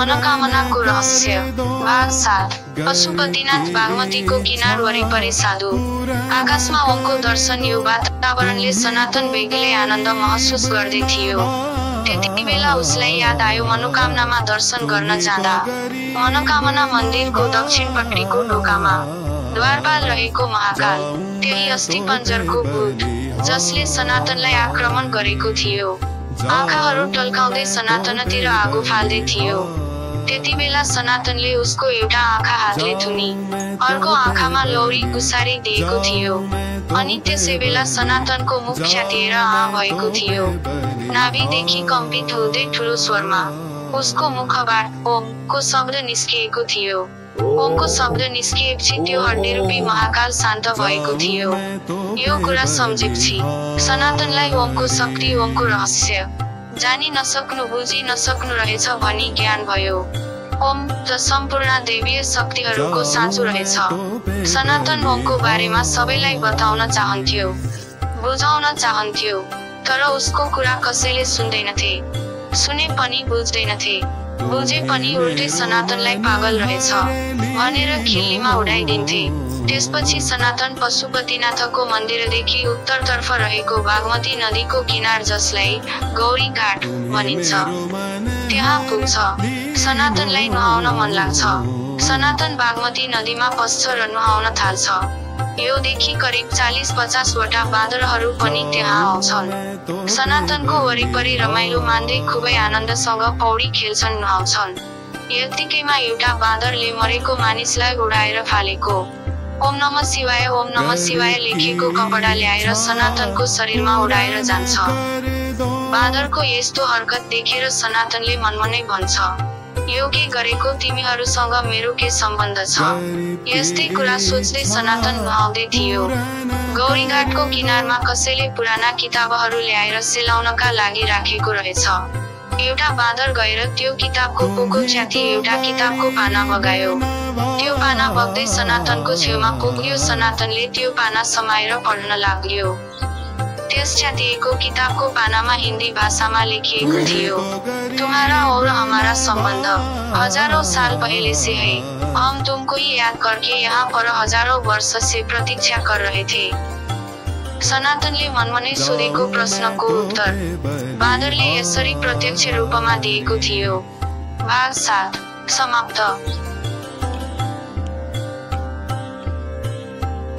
मनोकामनाको रहस्य। भाग 7। पशुपतिनाथ बागमतीको किनार वरिपरि साधु। आकाशमा ओमको दर्शन यो वातावरणले सनातन बेग्लै आनन्द महसुस गर्दै थियो। त्यति बेला उसलाई याद आयो मनोकामनामा दर्शन गर्न जाँदा। मनोकामना मन्दिरको दक्षिणपट्टिको ढोकामा द्वारपाल रहेको महाकाल, त्यही अस्थिपञ्जरको भूत जसले सनातनलाई आक्रमण गरेको थियो, आँखाहरू टल्काउँदै सनातनतिर आगो फाल्दै थियो। त्यति बेला सनातनले उसको एउटा आँखा हातले थुनी, अर्को आँखामा लौरी गुसारी दिएको थियो। अनि त्यसै बेला सनातनको मुख च्यातिएर भएको थियो। नाभिदेखि कम्पित हुँदै ठुलो स्वरमा उसको मुखबाट ओमको शब्द निस्किएको थियो। ओमको शब्द निस्किएपछि त्यो हड्डीरूपी महाकाल शान्त भएको थियो। यो कुरा सम्झेपछि सनातनलाई ओमको शक्ति, ओमको रहस्य जानी नसक्नु, बुझी नसक्नु रहेछ भनी ज्ञान भयो। ओम त सम्पूर्ण दैवीय शक्तिहरूको साँचो रहेछ। सनातन ओमको बारेमा सबैलाई बताउन चाहन्थ्यो, बुझाउन चाहन्थ्यो, तर उसको कुरा कसैले सुन्दैनथे। सुने पनि बुझ्दैनथे, बुझे पनि उल्टै सनातनलाई पागल रहेछ भनेर खिल्लीमा उडाइदिन्थे। त्यसपछि सनातन पशुपतिनाथको मन्दिरदेखि उत्तरतर्फ रहेको बागमती नदीको किनार, जसलाई गौरी घाट भनिन्छ, त्यहाँ पुग्छ। सनातनलाई नुहाउन मन लाग्छ। सनातन बागमती नदीमा पस्छ र नुहाउन थाल्छ। यो देखि करिब 40-50 वटा बाँदरहरू पनि त्यहाँ आउँछन्। सनातनको वरिपरि रमाइलो मान्दै खुबै आनन्दसँग पौडी खेल्छन्, नुहाउँछन्। यतिकैमा एउटा बाँदरले मरेको मानिसलाई उडाएर फालेको ओम नमः शिवाय, ओम नमः शिवाय लेखेको कपडा ल्याएर सनातनको शरीरमा उडाएर जान्छ। बाँदरको यस्तो हरकत देखेर सनातनले मनमनै भन्छ, यो के गरेको, तिमीहरूसँग मेरो के सम्बन्ध छ? यस्तै कुरा सोच्दै सनातन नुहाउँदै थियो। गौरीघाटको किनारमा कसैले पुराना किताबहरू ल्याएर सेलाउनका लागि राखेको रहेछ। एउटा बाँदर गएर त्यो किताबको पोको च्याति एउटा किताबको पाना बगायो। त्यो पाना बग्दै सनातनको छेउमा पुग्यो। सनातनले त्यो पाना समाएर पढ्न लाग्यो। त्यस च्यातिएको किताबको पानामा हिन्दी भाषामा लेखिएको थियो, तुम्हारा और हमारा संबंध हजारों साल पहले से है। हम तुमको ही याद करके यहाँ पर हजारों वर्ष से प्रतीक्षा कर रहे थे। सनातनले मनमनै सोधेको प्रश्नको उत्तर बाँदरले यसरी प्रत्यक्ष रूपमा दिएको थियो। भाग 7 समाप्त।